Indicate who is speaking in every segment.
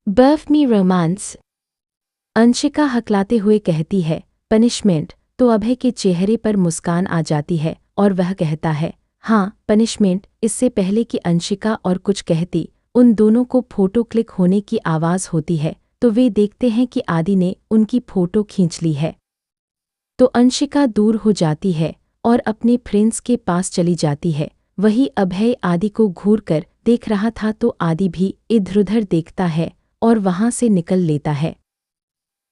Speaker 1: बर्फ मी रोमांस। अंशिका हकलाते हुए कहती है, पनिशमेंट। तो अभय के चेहरे पर मुस्कान आ जाती है और वह कहता है, हाँ पनिशमेंट। इससे पहले कि अंशिका और कुछ कहती, उन दोनों को फोटो क्लिक होने की आवाज़ होती है तो वे देखते हैं कि आदि ने उनकी फोटो खींच ली है। तो अंशिका दूर हो जाती है और अपने फ्रेंड्स के पास चली जाती है। वही अभय आदि को घूर कर देख रहा था तो आदि भी इधर-उधर देखता है और वहां से निकल लेता है।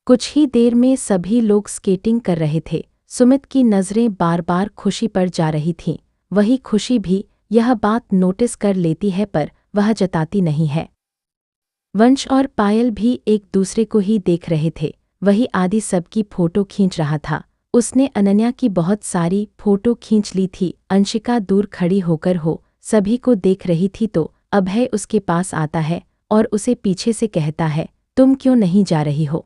Speaker 1: कुछ ही देर में सभी लोग स्केटिंग कर रहे थे। सुमित की नज़रें बार बार खुशी पर जा रही थीं। वही खुशी भी यह बात नोटिस कर लेती है पर वह जताती नहीं है। वंश और पायल भी एक दूसरे को ही देख रहे थे। वही आदि सबकी फोटो खींच रहा था। उसने अनन्या की बहुत सारी फोटो खींच ली थी। अंशिका दूर खड़ी होकर सभी को देख रही थी तो अभय उसके पास आता है और उसे पीछे से कहता है, तुम क्यों नहीं जा रही हो?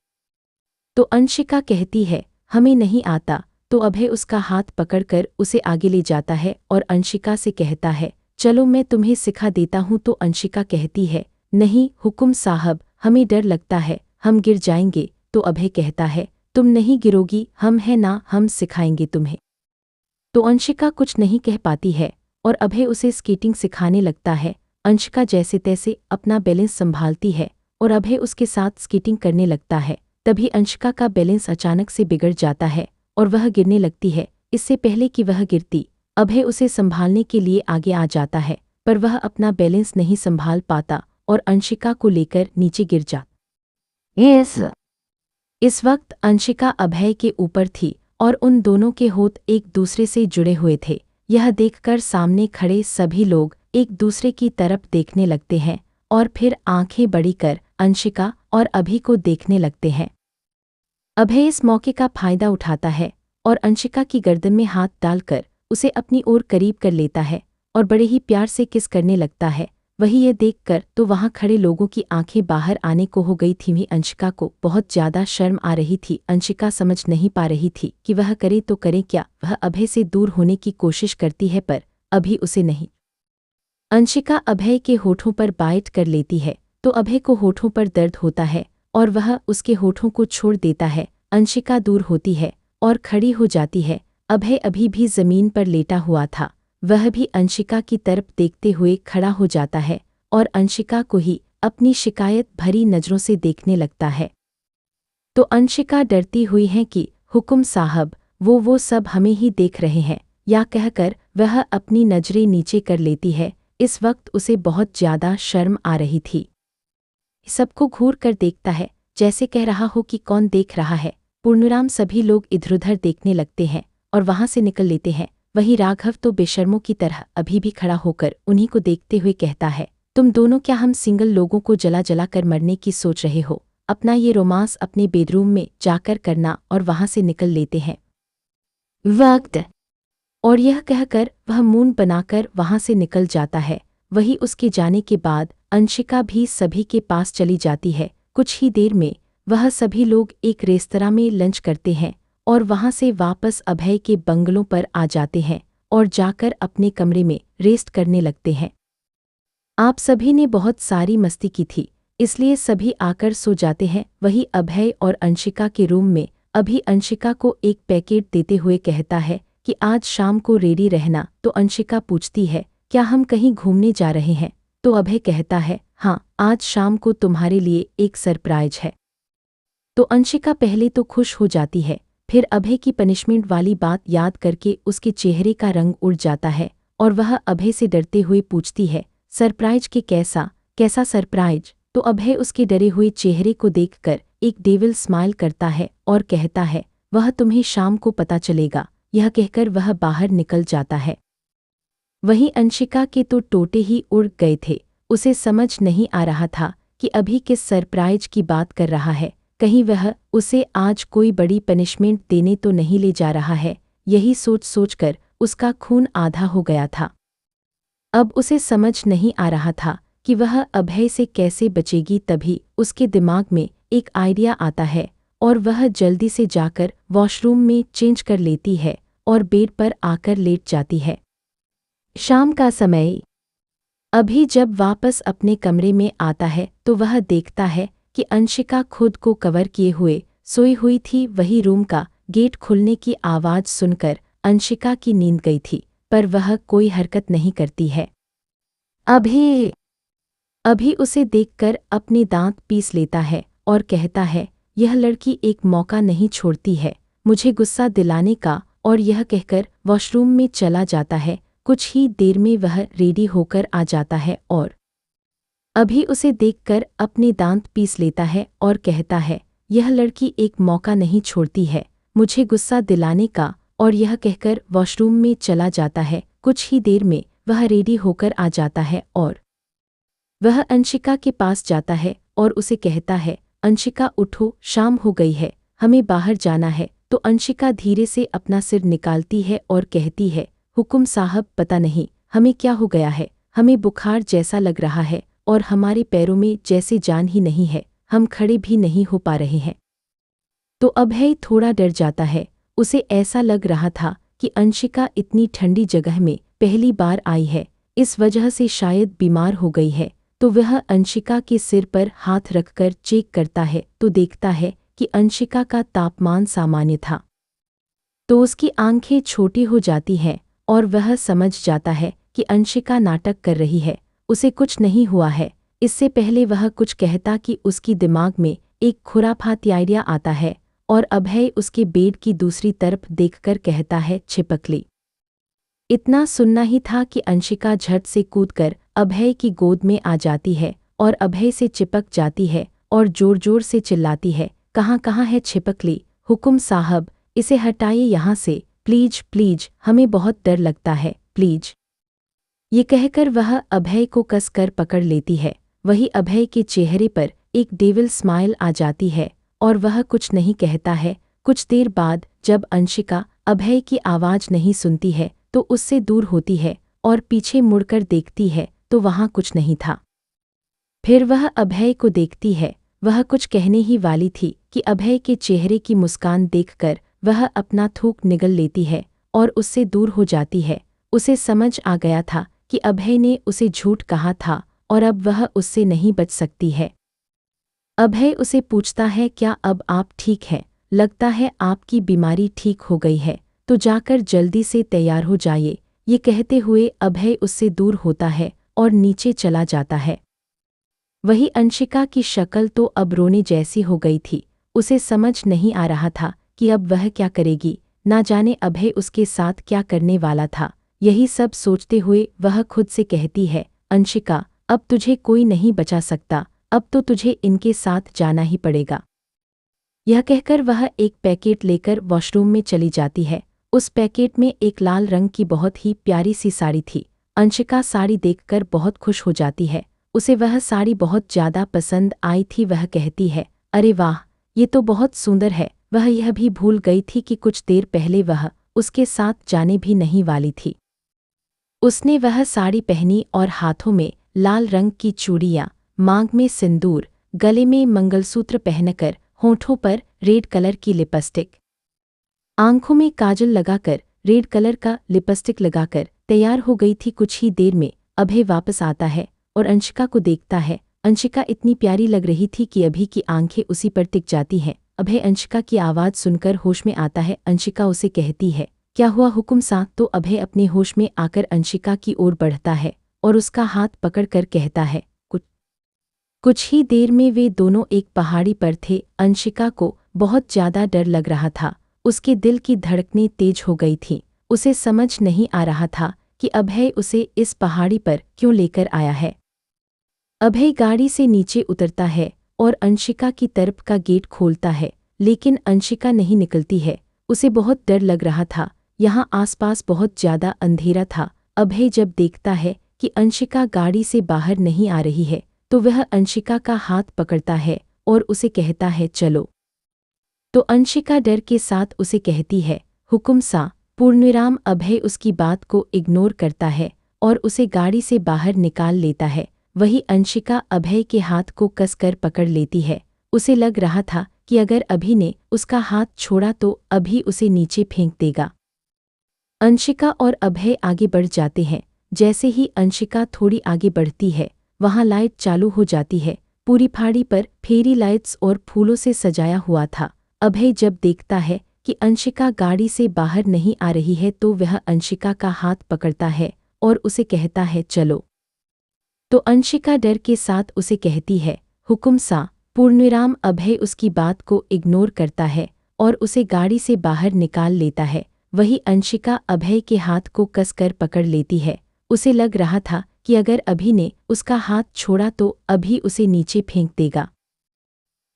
Speaker 1: तो अंशिका कहती है, हमें नहीं आता। तो अभय उसका हाथ पकड़कर उसे आगे ले जाता है और अंशिका से कहता है, चलो मैं तुम्हें सिखा देता हूँ। तो अंशिका कहती है, नहीं हुकुम साहब, हमें डर लगता है, हम गिर जाएंगे। तो अभय कहता है, तुम नहीं गिरोगी, हम हैं ना, हम सिखाएंगे तुम्हें। तो अंशिका कुछ नहीं कह पाती है और अभय उसे स्केटिंग सिखाने लगता है। अंशिका जैसे तैसे अपना बैलेंस संभालती है और अभय उसके साथ स्केटिंग करने लगता है। तभी अंशिका का बैलेंस अचानक से बिगड़ जाता है और वह गिरने लगती है। इससे पहले कि वह गिरती, अभय उसे संभालने के लिए आगे आ जाता है पर वह अपना बैलेंस नहीं संभाल पाता और अंशिका को लेकर नीचे गिर जाता। इस वक्त अंशिका अभय के ऊपर थी और उन दोनों के होठ एक दूसरे से जुड़े हुए थे। यह देखकर सामने खड़े सभी लोग एक दूसरे की तरफ देखने लगते हैं और फिर आंखें बड़ी कर अंशिका और अभि को देखने लगते हैं। अभय इस मौके का फायदा उठाता है और अंशिका की गर्दन में हाथ डालकर उसे अपनी ओर करीब कर लेता है और बड़े ही प्यार से किस करने लगता है। वही ये देखकर तो वहां खड़े लोगों की आंखें बाहर आने को हो गई थीं। अंशिका को बहुत ज्यादा शर्म आ रही थी। अंशिका समझ नहीं पा रही थी कि वह करे तो करे क्या। वह अभय से दूर होने की कोशिश करती है पर अभी उसे नहीं। अंशिका अभय के होठों पर बाइट कर लेती है तो अभय को होठों पर दर्द होता है और वह उसके होठों को छोड़ देता है। अंशिका दूर होती है और खड़ी हो जाती है। अभय अभी भी जमीन पर लेटा हुआ था। वह भी अंशिका की तरफ देखते हुए खड़ा हो जाता है और अंशिका को ही अपनी शिकायत भरी नज़रों से देखने लगता है। तो अंशिका डरती हुई है कि हुकुम साहब, वो सब हमें ही देख रहे हैं, या कहकर वह अपनी नज़रें नीचे कर लेती है। इस वक्त उसे बहुत ज्यादा शर्म आ रही थी। सबको घूर कर देखता है जैसे कह रहा हो कि कौन देख रहा है। पूर्णराम सभी लोग इधर-उधर देखने लगते हैं और वहां से निकल लेते हैं। वही राघव तो बेशर्मों की तरह अभी भी खड़ा होकर उन्हीं को देखते हुए कहता है, तुम दोनों क्या हम सिंगल लोगों को जला जला कर मरने की सोच रहे हो? अपना ये रोमांस अपने बेडरूम में जाकर करना। और वहां से निकल लेते हैं वक्त। और यह कहकर वह मुंह बनाकर वहां से निकल जाता है। वही उसके जाने के बाद अंशिका भी सभी के पास चली जाती है। कुछ ही देर में वह सभी लोग एक रेस्तरां में लंच करते हैं और वहां से वापस अभय के बंगलों पर आ जाते हैं और जाकर अपने कमरे में रेस्ट करने लगते हैं। आप सभी ने बहुत सारी मस्ती की थी इसलिए सभी आकर सो जाते हैं। वही अभय और अंशिका के रूम में अभी अंशिका को एक पैकेट देते हुए कहता है कि आज शाम को रेडी रहना। तो अंशिका पूछती है, क्या हम कहीं घूमने जा रहे हैं? तो अभय कहता है, हाँ, आज शाम को तुम्हारे लिए एक सरप्राइज है। तो अंशिका पहले तो खुश हो जाती है, फिर अभय की पनिशमेंट वाली बात याद करके उसके चेहरे का रंग उड़ जाता है और वह अभय से डरते हुए पूछती है, सरप्राइज के कैसा सरप्राइज? तो अभय उसके डरे हुए चेहरे को देखकर एक डेविल स्माइल करता है और कहता है, वह तुम्हें शाम को पता चलेगा। यह कहकर वह बाहर निकल जाता है। वहीं अंशिका के तो टोटे ही उड़ गए थे। उसे समझ नहीं आ रहा था कि अभी किस सरप्राइज की बात कर रहा है। कहीं वह उसे आज कोई बड़ी पनिशमेंट देने तो नहीं ले जा रहा है। यही सोच सोचकर उसका खून आधा हो गया था। अब उसे समझ नहीं आ रहा था कि वह अभय से कैसे बचेगी। तभी उसके दिमाग में एक आइडिया आता है और वह जल्दी से जाकर वॉशरूम में चेंज कर लेती है और बेड पर आकर लेट जाती है। शाम का समय। अभी जब वापस अपने कमरे में आता है तो वह देखता है कि अंशिका खुद को कवर किए हुए सोई हुई थी। वही रूम का गेट खुलने की आवाज़ सुनकर अंशिका की नींद गई थी, पर वह कोई हरकत नहीं करती है। अभी अभी उसे देखकर अपने दांत पीस लेता है और कहता है, यह लड़की एक मौका नहीं छोड़ती है मुझे गुस्सा दिलाने का, और यह कहकर वॉशरूम में चला जाता है। कुछ ही देर में वह रेडी होकर आ जाता है और अभी उसे देखकर अपने दांत पीस लेता है और कहता है, यह लड़की एक मौका नहीं छोड़ती है मुझे गुस्सा दिलाने का, और यह कहकर वॉशरूम में चला जाता है। कुछ ही देर में वह रेडी होकर आ जाता है और वह अंशिका के पास जाता है और उसे कहता है, अंशिका उठो, शाम हो गई है, हमें बाहर जाना है। तो अंशिका धीरे से अपना सिर निकालती है और कहती है, हुकुम साहब, पता नहीं हमें क्या हो गया है, हमें बुखार जैसा लग रहा है और हमारे पैरों में जैसे जान ही नहीं है, हम खड़े भी नहीं हो पा रहे हैं। तो अभय थोड़ा डर जाता है। उसे ऐसा लग रहा था कि अंशिका इतनी ठंडी जगह में पहली बार आई है, इस वजह से शायद बीमार हो गई है। तो वह अंशिका के सिर पर हाथ रखकर चेक करता है तो देखता है कि अंशिका का तापमान सामान्य था। तो उसकी आंखें छोटी हो जाती हैं और वह समझ जाता है कि अंशिका नाटक कर रही है, उसे कुछ नहीं हुआ है। इससे पहले वह कुछ कहता कि उसकी दिमाग में एक खुराफाती आइडिया आता है और अभय उसके बेड की दूसरी तरफ देखकर कहता है, छिपकली। इतना सुनना ही था कि अंशिका झट से कूदकर अभय की गोद में आ जाती है और अभय से चिपक जाती है और जोर जोर से चिल्लाती है, कहाँ है छिपकली, हुकुम साहब, इसे हटाइए यहाँ से, प्लीज प्लीज, हमें बहुत डर लगता है, प्लीज। ये कहकर वह अभय को कस कर पकड़ लेती है। वही अभय के चेहरे पर एक डेविल स्माइल आ जाती है और वह कुछ नहीं कहता है। कुछ देर बाद जब अंशिका अभय की आवाज़ नहीं सुनती है तो उससे दूर होती है और पीछे मुड़कर देखती है तो वहाँ कुछ नहीं था। फिर वह अभय को देखती है। वह कुछ कहने ही वाली थी कि अभय के चेहरे की मुस्कान देखकर वह अपना थूक निगल लेती है और उससे दूर हो जाती है। उसे समझ आ गया था कि अभय ने उसे झूठ कहा था और अब वह उससे नहीं बच सकती है। अभय उसे पूछता है, क्या अब आप ठीक हैं? लगता है आपकी बीमारी ठीक हो गई है, तो जाकर जल्दी से तैयार हो जाइए। ये कहते हुए अभय उससे दूर होता है और नीचे चला जाता है। वही अंशिका की शक्ल तो अब रोने जैसी हो गई थी। उसे समझ नहीं आ रहा था कि अब वह क्या करेगी। ना जाने अभय उसके साथ क्या करने वाला था। यही सब सोचते हुए वह खुद से कहती है, अंशिका, अब तुझे कोई नहीं बचा सकता, अब तो तुझे इनके साथ जाना ही पड़ेगा। यह कहकर वह एक पैकेट लेकर वॉशरूम में चली जाती है। उस पैकेट में एक लाल रंग की बहुत ही प्यारी सी साड़ी थी। अंशिका साड़ी देखकर बहुत खुश हो जाती है। उसे वह साड़ी बहुत ज़्यादा पसंद आई थी। वह कहती है, अरे वाह, ये तो बहुत सुंदर है। वह यह भी भूल गई थी कि कुछ देर पहले वह उसके साथ जाने भी नहीं वाली थी। उसने वह साड़ी पहनी और हाथों में लाल रंग की चूड़ियाँ, मांग में सिंदूर, गले में मंगलसूत्र पहनकर, होठों पर रेड कलर की लिपस्टिक, आंखों में काजल लगाकर, रेड कलर का लिपस्टिक लगाकर तैयार हो गई थी। कुछ ही देर में अभय वापस आता है और अंशिका को देखता है। अंशिका इतनी प्यारी लग रही थी कि अभी की आंखें उसी पर टिक जाती हैं। अभय अंशिका की आवाज़ सुनकर होश में आता है। अंशिका उसे कहती है, क्या हुआ हुकुम साहब? तो अभय अपने होश में आकर अंशिका की ओर बढ़ता है और उसका हाथ पकड़कर कहता है, कुछ ही देर में वे दोनों एक पहाड़ी पर थे। अंशिका को बहुत ज़्यादा डर लग रहा था। उसके दिल की धड़कनें तेज हो गई थीं। उसे समझ नहीं आ रहा था कि अभय उसे इस पहाड़ी पर क्यों लेकर आया है। अभय गाड़ी से नीचे उतरता है और अंशिका की तरफ का गेट खोलता है, लेकिन अंशिका नहीं निकलती है। उसे बहुत डर लग रहा था। यहाँ आसपास बहुत ज़्यादा अंधेरा था। अभय जब देखता है कि अंशिका गाड़ी से बाहर नहीं आ रही है तो वह अंशिका का हाथ पकड़ता है और उसे कहता है, चलो। तो अंशिका डर के साथ उसे कहती है, हुकुम सा। पूर्णविराम। अभय उसकी बात को इग्नोर करता है और उसे गाड़ी से बाहर निकाल लेता है। वही अंशिका अभय के हाथ को कसकर पकड़ लेती है। उसे लग रहा था कि अगर अभि ने उसका हाथ छोड़ा तो अभि उसे नीचे फेंक देगा। अंशिका और अभय आगे बढ़ जाते हैं। जैसे ही अंशिका थोड़ी आगे बढ़ती है, वहाँ लाइट चालू हो जाती है। पूरी पहाड़ी पर फेरी लाइट्स और फूलों से सजाया हुआ था। अभय जब देखता है कि अंशिका गाड़ी से बाहर नहीं आ रही है तो वह अंशिका का हाथ पकड़ता है और उसे कहता है चलो। तो अंशिका डर के साथ उसे कहती है हुकुम सा। पूर्णविराम अभय उसकी बात को इग्नोर करता है और उसे गाड़ी से बाहर निकाल लेता है। वही अंशिका अभय के हाथ को कसकर पकड़ लेती है। उसे लग रहा था कि अगर अभि ने उसका हाथ छोड़ा तो अभि उसे नीचे फेंक देगा।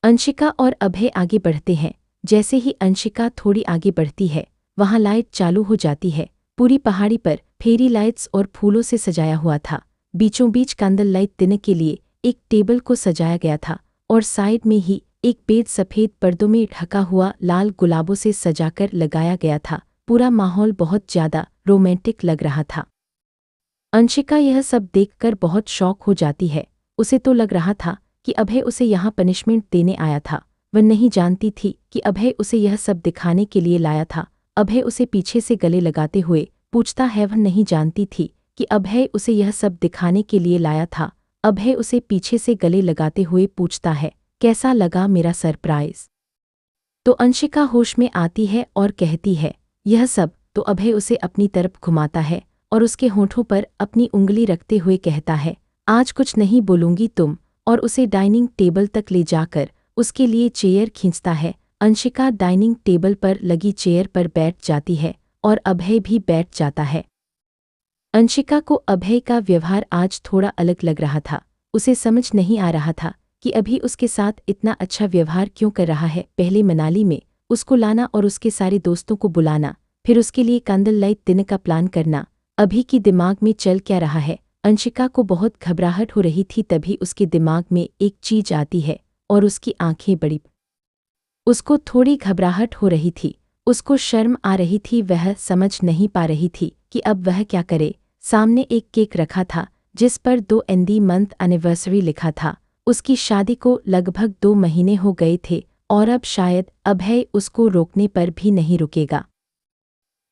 Speaker 1: अंशिका और अभय आगे बढ़ते हैं। जैसे ही अंशिका थोड़ी आगे बढ़ती है वहां लाइट चालू हो जाती है। पूरी पहाड़ी पर फेरी लाइट्स और फूलों से सजाया हुआ था। बीचों बीच कैंडल लाइट देने के लिए एक टेबल को सजाया गया था और साइड में ही एक बेड सफ़ेद पर्दों में ढका हुआ लाल गुलाबों से सजाकर लगाया गया था। पूरा माहौल बहुत ज़्यादा रोमांटिक लग रहा था। अंशिका यह सब देखकर बहुत शॉक हो जाती है। उसे तो लग रहा था कि अभय उसे यहाँ पनिशमेंट देने आया था। वह नहीं जानती थी कि अभय उसे यह सब दिखाने के लिए लाया था। अभय उसे पीछे से गले लगाते हुए पूछता है। वह नहीं जानती थी कि अभय उसे यह सब दिखाने के लिए लाया था। अभय उसे पीछे से गले लगाते हुए पूछता है कैसा लगा मेरा सरप्राइज। तो अंशिका होश में आती है और कहती है यह सब। तो अभय उसे अपनी तरफ घुमाता है और उसके होठों पर अपनी उंगली रखते हुए कहता है आज कुछ नहीं बोलूंगी तुम, और उसे डाइनिंग टेबल तक ले जाकर उसके लिए चेयर खींचता है। अंशिका डाइनिंग टेबल पर लगी चेयर पर बैठ जाती है और अभय भी बैठ जाता है। अंशिका को अभय का व्यवहार आज थोड़ा अलग लग रहा था। उसे समझ नहीं आ रहा था कि अभी उसके साथ इतना अच्छा व्यवहार क्यों कर रहा है। पहले मनाली में उसको लाना और उसके सारे दोस्तों को बुलाना, फिर उसके लिए कैंडल लाइट देने का प्लान करना, अभी की दिमाग में चल क्या रहा है। अंशिका को बहुत घबराहट हो रही थी। तभी उसके दिमाग में एक चीज आती है और उसकी आंखें बड़ी। उसको थोड़ी घबराहट हो रही थी, उसको शर्म आ रही थी। वह समझ नहीं पा रही थी कि अब वह क्या करे। सामने एक केक रखा था जिस पर 2 मंथ एनिवर्सरी लिखा था। उसकी शादी को लगभग 2 महीने हो गए थे और अब शायद अभय उसको रोकने पर भी नहीं रुकेगा।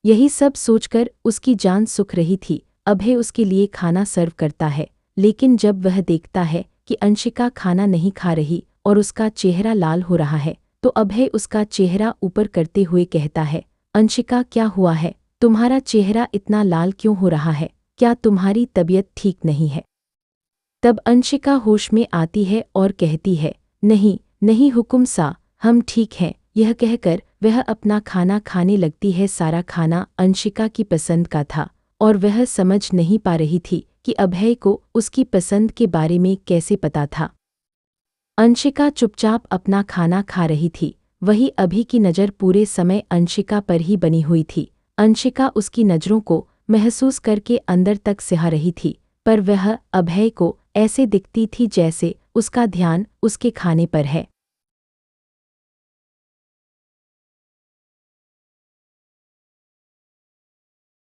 Speaker 1: यही सब सोचकर उसकी जान सूख रही थी। अभय उसके लिए खाना सर्व करता है, लेकिन जब वह देखता है कि अंशिका खाना नहीं खा रही और उसका चेहरा लाल हो रहा है तो अभय उसका चेहरा ऊपर करते हुए कहता है अंशिका क्या हुआ है, तुम्हारा चेहरा इतना लाल क्यों हो रहा है, क्या तुम्हारी तबीयत ठीक नहीं है। तब अंशिका होश में आती है और कहती है नहीं नहीं हुकुम सा, हम ठीक हैं। यह कहकर वह अपना खाना खाने लगती है। सारा खाना अंशिका की पसंद का था और वह समझ नहीं पा रही थी कि अभय को उसकी पसंद के बारे में कैसे पता था। अंशिका चुपचाप अपना खाना खा रही थी। वही अभि की नज़र पूरे समय अंशिका पर ही बनी हुई थी। अंशिका उसकी नज़रों को महसूस करके अंदर तक सिहा रही थी, पर वह अभय को ऐसे दिखती थी जैसे उसका ध्यान उसके खाने पर है।